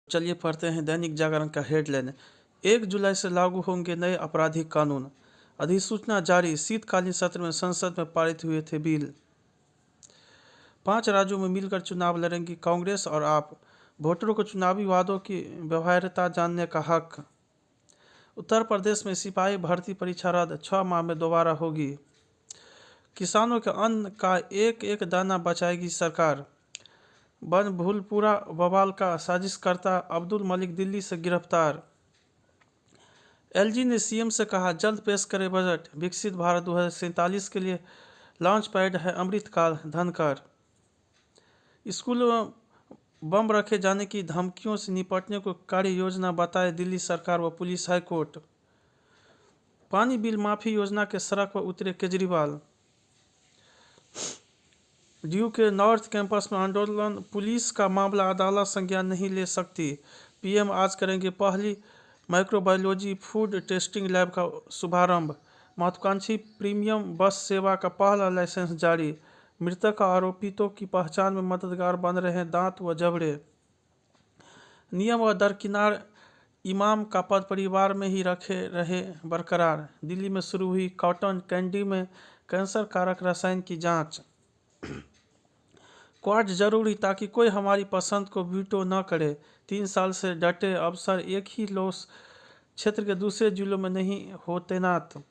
चलिए पढ़ते हैं दैनिक जागरण का हेडलाइन। 1 जुलाई से लागू होंगे नए आपराधिक कानून, अधिसूचना जारी। शीतकालीन सत्र में संसद में पारित हुए थे बिल। 5 राज्यों में मिलकर चुनाव लड़ेंगी कांग्रेस और आप, वोटरों को चुनावी वादों की व्यवहार्यता जानने का हक। उत्तर प्रदेश में सिपाही भर्ती परीक्षा रद्द, 6 माह में दोबारा होगी। किसानों के अन्न का एक एक दाना बचाएगी सरकार। बनभूलपुरा बवाल का साजिशकर्ता अब्दुल मलिक दिल्ली से गिरफ्तार। एलजी ने सीएम से कहा जल्द पेश करे बजट, विकसित भारत 2047 के लिए लॉन्च पैड है अमृतकाल। धनकर स्कूलों में बम रखे जाने की धमकियों से निपटने को कार्य योजना बताए दिल्ली सरकार व पुलिस। हाईकोर्ट पानी बिल माफी योजना के सड़क पर उतरे केजरीवाल। ड्यू के नॉर्थ कैंपस में आंदोलन, पुलिस का मामला अदालत संज्ञान नहीं ले सकती। पीएम आज करेंगे पहली माइक्रोबायोलॉजी फूड टेस्टिंग लैब का शुभारंभ। महत्वाकांक्षी प्रीमियम बस सेवा का पहला लाइसेंस जारी। मृतक आरोपितों की पहचान में मददगार बन रहे दांत व जबड़े। नियम व दरकिनार इमाम का पद परिवार में ही रखे रहे बरकरार। दिल्ली में शुरू हुई कॉटन कैंडी में कैंसर कारक रसायन की जांच। क्वाड जरूरी ताकि कोई हमारी पसंद को वीटो न करे। 3 साल से डटे अफसर एक ही लोस क्षेत्र के दूसरे जिलों में नहीं हो तैनात।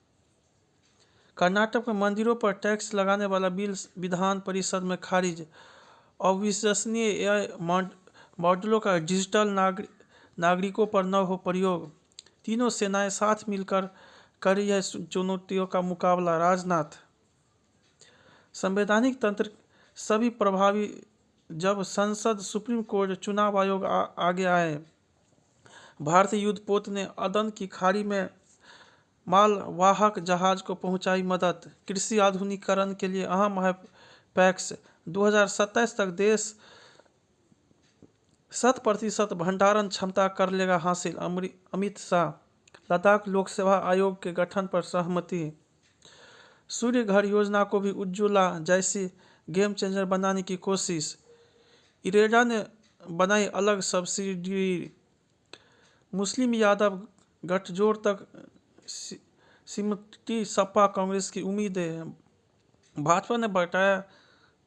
कर्नाटक में मंदिरों पर टैक्स लगाने वाला बिल विधान परिषद में खारिज। अविश्वसनीय एआई मॉडलों का डिजिटल नागरिकों पर न हो प्रयोग। तीनों सेनाएं साथ मिलकर कर रही है चुनौतियों का मुकाबला। राजनाथ संवैधानिक तंत्र सभी प्रभावी जब संसद, सुप्रीम कोर्ट, चुनाव आयोग आगे आए। भारतीय युद्धपोत ने अदन की खाड़ी में मालवाहक जहाज को पहुंचाई मदद। कृषि आधुनिकीकरण के लिए अहम है पैक्स। 2027 तक देश 100% भंडारण क्षमता कर लेगा हासिल। अमित शाह लद्दाख लोकसेवा आयोग के गठन पर सहमति। सूर्य घर योजना को भी उज्ज्वला जैसी गेम चेंजर बनाने की कोशिश। इरेडा ने बनाई अलग सब्सिडी। मुस्लिम यादव गठजोड़ तक सिमटी सपा कांग्रेस की उम्मीदें। भाजपा ने बताया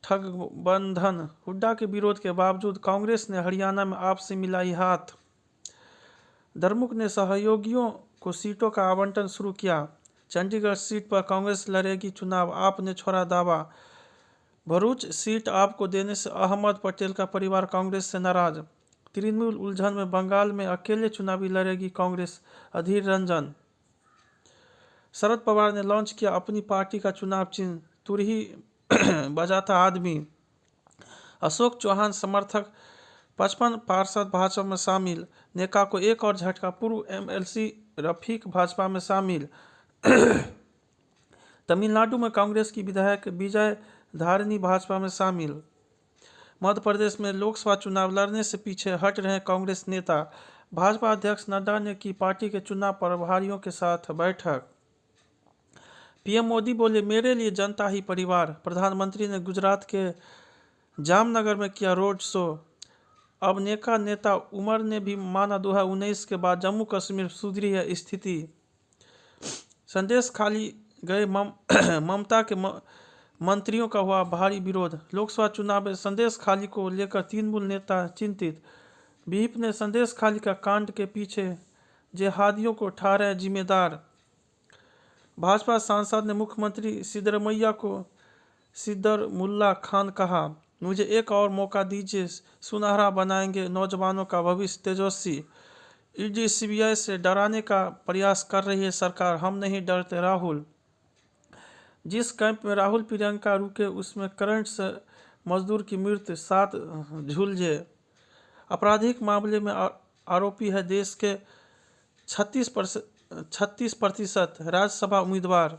ठगबंधन। हुड्डा के विरोध के बावजूद कांग्रेस ने हरियाणा में आप से मिलाई हाथ। धर्मुक ने सहयोगियों को सीटों का आवंटन शुरू किया। चंडीगढ़ सीट पर कांग्रेस लड़ेगी चुनाव, आप ने छोड़ा दावा। भरूच सीट आपको देने से अहमद पटेल का परिवार कांग्रेस से नाराज। तृणमूल उलझन में बंगाल में अकेले चुनावी लड़ेगी कांग्रेस, अधीर रंजन। शरद पवार ने लॉन्च किया अपनी पार्टी का चुनाव चिन्ह, तुरही बजाता आदमी। अशोक चौहान समर्थक 55 पार्षद भाजपा में शामिल। नेका को एक और झटका, पूर्व एमएलसी रफीक भाजपा में शामिल। तमिलनाडु में कांग्रेस की विधायक विजय धारिणी भाजपा में शामिल। मध्य प्रदेश में लोकसभा चुनाव लड़ने से पीछे हट रहे कांग्रेस नेता। भाजपा अध्यक्ष नड्डा ने की पार्टी के चुनाव प्रभारियों के साथ बैठक। पीएम मोदी बोले मेरे लिए जनता ही परिवार। प्रधानमंत्री ने गुजरात के जामनगर में किया रोड शो। अब नेका नेता उमर ने भी माना 2019 के बाद जम्मू कश्मीर सुधरी है स्थिति। संदेश खाली गए ममता के मंत्रियों का हुआ भारी विरोध। लोकसभा चुनाव में संदेश खाली को लेकर तृणमूल नेता चिंतित। बीप ने संदेश खाली का कांड के पीछे जिहादियों को ठहराया जिम्मेदार। भाजपा सांसद ने मुख्यमंत्री सिद्धरमैया को सिद्दरमुल्ला खान कहा, मुझे एक और मौका दीजिए, सुनहरा बनाएंगे नौजवानों का भविष्य तेजस्वी। ईडी सीबीआई से डराने का प्रयास कर रही है सरकार, हम नहीं डरते। राहुल जिस कैंप में राहुल प्रियंका रुके उसमें करंट से मजदूर की मृत्यु, 7 झुलझे। आपराधिक मामले में आरोपी है देश के 36% राज्यसभा उम्मीदवार।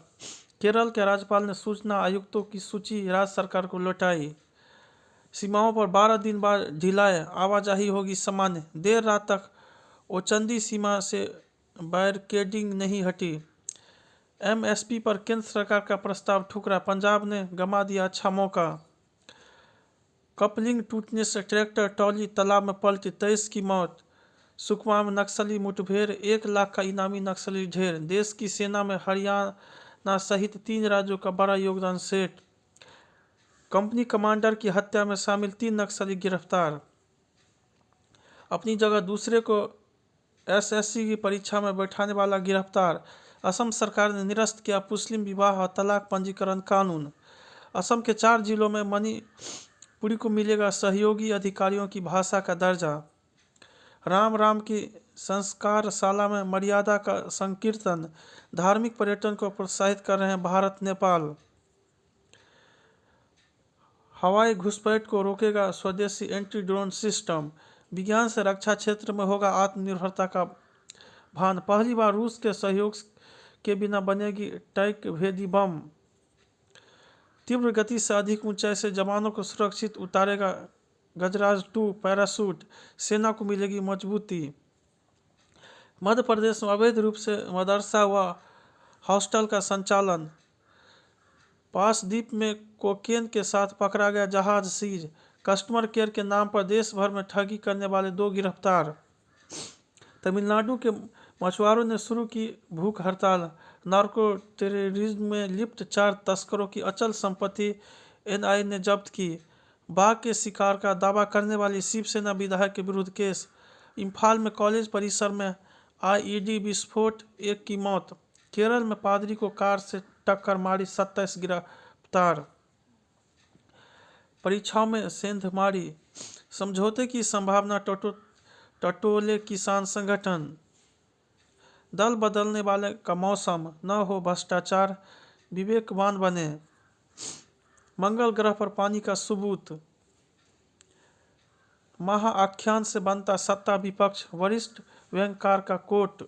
केरल के राज्यपाल ने सूचना आयुक्तों की सूची राज्य सरकार को लौटाई। सीमाओं पर 12 दिन बाद ढिलाई, आवाजाही होगी सामान्य। देर रात तक ओचंदी सीमा से बैरिकेडिंग नहीं हटी। एमएसपी पर केंद्र सरकार का प्रस्ताव ठुकरा, पंजाब ने गंवा दिया अच्छा मौका। कपलिंग टूटने से ट्रैक्टर ट्रॉली तालाब में पलटी, 23 की मौत। सुकमा में नक्सली मुठभेड़, 1 लाख का इनामी नक्सली ढेर। देश की सेना में हरियाणा सहित 3 राज्यों का बड़ा योगदान सेठ। कंपनी कमांडर की हत्या में शामिल 3 नक्सली गिरफ्तार। अपनी जगह दूसरे को एसएससी की परीक्षा में बैठाने वाला गिरफ्तार। असम सरकार ने निरस्त किया मुस्लिम विवाह और तलाक पंजीकरण कानून। असम के 4 जिलों में मणिपुरी को मिलेगा सहयोगी अधिकारियों की भाषा का दर्जा। राम राम की संस्कारशाला में मर्यादा का संकीर्तन। धार्मिक पर्यटन को प्रोत्साहित कर रहे हैं भारत नेपाल। हवाई घुसपैठ को रोकेगा स्वदेशी एंटी ड्रोन सिस्टम। विज्ञान से रक्षा क्षेत्र में होगा आत्मनिर्भरता का भान। पहली बार रूस के सहयोग के बिना बनेगी टैंक भेदी बम। तीव्र गति से अधिक ऊंचाई से जवानों को सुरक्षित उतारेगा गजराज 2 पैराशूट। सेना को मिलेगी मजबूती। मध्य प्रदेश में अवैध रूप से मदरसा व हॉस्टल का संचालन। पासद्वीप में कोकेन के साथ पकड़ा गया जहाज सीज। कस्टमर केयर के नाम पर देश भर में ठगी करने वाले 2 गिरफ्तार। तमिलनाडु के मछुआरों ने शुरू की भूख हड़ताल। नार्को टेररिज्म में लिप्त 4 तस्करों की अचल संपत्ति एनआईए ने जब्त की। बाघ के शिकार का दावा करने वाली शिवसेना विधायक के विरुद्ध केस। इम्फाल में कॉलेज परिसर में आईईडी विस्फोट, 1 की मौत। केरल में पादरी को कार से टक्कर मारी, 27 गिरफ्तार। परीक्षाओं में सेंधमारी, समझौते की संभावना टटोले किसान संगठन। दल बदलने वाले का मौसम, न हो भ्रष्टाचार, विवेकवान बने। मंगल ग्रह पर पानी का सबूत। महाआख्यान से बनता सत्ता विपक्ष, वरिष्ठ व्यंग्यकार का कोट।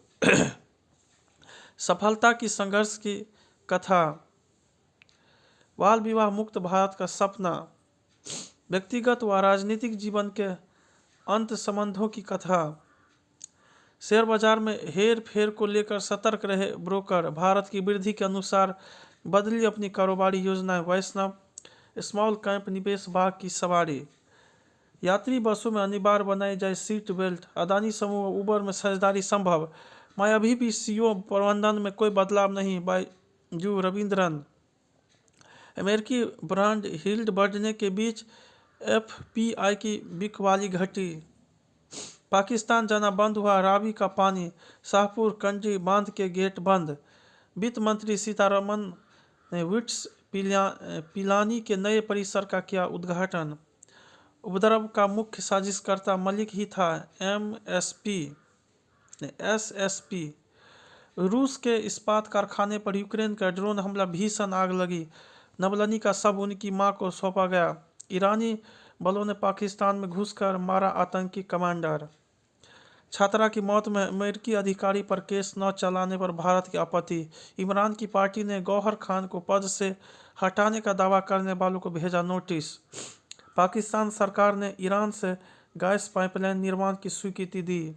सफलता की संघर्ष की कथा। बाल विवाह मुक्त भारत का सपना। व्यक्तिगत व राजनीतिक जीवन के अंत संबंधों की कथा। शेयर बाजार में हेर फेर को लेकर सतर्क रहे ब्रोकर। भारत की वृद्धि के अनुसार बदली अपनी कारोबारी योजनाएं। वैष्णव स्मॉल कैंप निवेश बाग की सवारी। यात्री बसों में अनिवार्य बनाई जाए सीट बेल्ट। अदानी समूह उबर में साझेदारी संभव। मैं अभी भी सीईओ प्रबंधन में कोई बदलाव नहीं, बायजू रविंद्रन। अमेरिकी ब्रांड यील्ड बढ़ने के बीच एफपीआई की बिकवाली घटी। पाकिस्तान जाना बंद हुआ रावी का पानी। शाहपुर कंडी बांध के गेट बंद। वित्त मंत्री सीतारमन ने विट्स पिलानी के नए परिसर का किया उद्घाटन। उपद्रव का मुख्य साजिशकर्ता मलिक ही था। एसएसपी। रूस के इस्पात कारखाने पर यूक्रेन का ड्रोन हमला, भीषण आग लगी। नवलनी का शव उनकी मां को सौंपा गया। ईरानी बलों ने पाकिस्तान में घुसकर मारा आतंकी कमांडर। छात्रा की मौत में अमेरिकी अधिकारी पर केस न चलाने पर भारत की आपत्ति। इमरान की पार्टी ने गौहर खान को पद से हटाने का दावा करने वालों को भेजा नोटिस। पाकिस्तान सरकार ने ईरान से गैस पाइपलाइन निर्माण की स्वीकृति दी।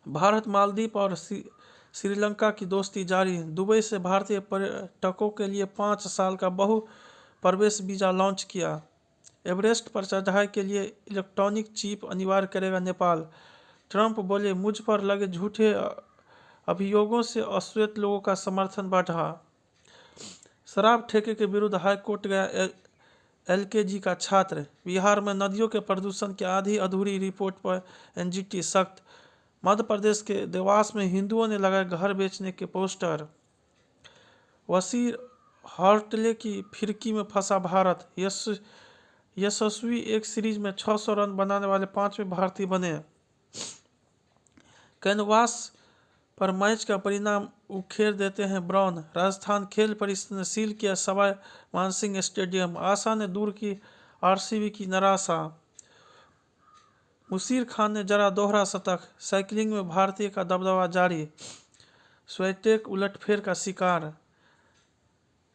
भारत मालदीव और श्रीलंका की दोस्ती जारी। दुबई से भारतीय पर्यटकों के लिए 5 साल का बहु प्रवेश वीजा लॉन्च किया। एवरेस्ट पर चढ़ाई के लिए इलेक्ट्रॉनिक चिप अनिवार्य करेगा नेपाल। ट्रंप बोले, मुझ पर लगे झूठे अभियोगों से अश्वेत लोगों का समर्थन बढ़ा। शराब ठेके के विरुद्ध हाईकोर्ट गया एलकेजी का छात्र। बिहार में नदियों के प्रदूषण की आधी अधूरी रिपोर्ट पर एनजीटी सख्त। मध्य प्रदेश के देवास में हिंदुओं ने लगाए घर बेचने के पोस्टर। वसीर हॉर्टले की फिरकी में फंसा भारत। यशस्वी एक सीरीज में 600 रन बनाने वाले 5वें भारतीय बने। कैनवास पर मैच का परिणाम उखेड़ देते हैं ब्राउन। राजस्थान खेल परिषद ने सील किया सवाई मानसिंह स्टेडियम। आशा ने दूर की आरसीबी की निराशा। मुशीर खान ने जरा दोहरा शतक। साइकिलिंग में भारतीय का दबदबा जारी। स्वेटेक उलटफेर का शिकार।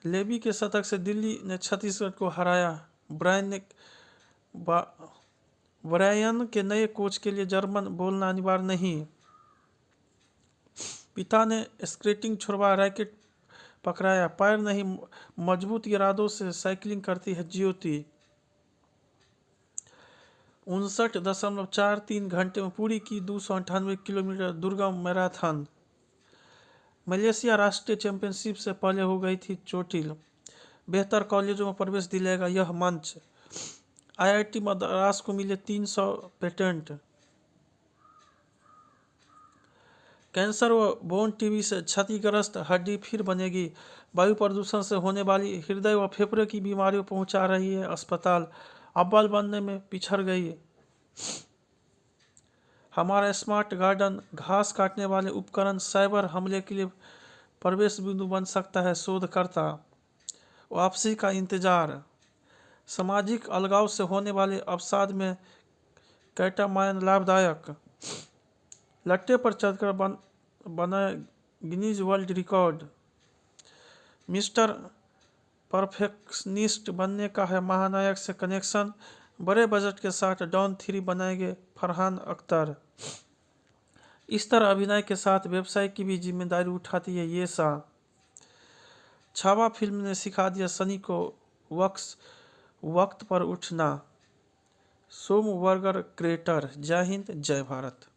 लेबी के शतक से दिल्ली ने छत्तीसगढ़ को हराया। ब्रायन के नए कोच के लिए जर्मन बोलना अनिवार्य नहीं। पिता ने स्केटिंग छुड़वा रैकेट पकड़ाया। पैर नहीं, मजबूत इरादों से साइकिलिंग करती है ज्योति। 59.43 घंटे में पूरी की 298 किलोमीटर दुर्गम मैराथन। मलेशिया राष्ट्रीय चैंपियनशिप से पहले हो गई थी चोटिल। बेहतर कॉलेजों में प्रवेश दिलाएगा यह मंच। IIT मद्रास को मिले 300 पेटेंट। कैंसर व बोन टीबी से क्षतिग्रस्त हड्डी फिर बनेगी। वायु प्रदूषण से होने वाली हृदय व फेफड़े की बीमारियों पहुंचा रही है अस्पताल, अव्वल बनने में पिछड़ गई। हमारा स्मार्ट गार्डन घास काटने वाले उपकरण साइबर हमले के लिए प्रवेश बिंदु बन सकता है, शोधकर्ता। वापसी का इंतजार। सामाजिक अलगाव से होने वाले अवसाद में कैटामायन लाभदायक। लट्टे पर चढ़कर बना Guinness world record. Mister perfectionist बनने का है महानायक से कनेक्शन। बड़े बजट के साथ डॉन 3 बनाएंगे फरहान अख्तर। इस तरह अभिनय के साथ व्यवसाय की भी जिम्मेदारी उठाती है ये शाह। छावा फिल्म ने सिखा दिया सनी को वक्त पर उठना। सोमवर्गर क्रिएटर। जय हिंद, जय भारत।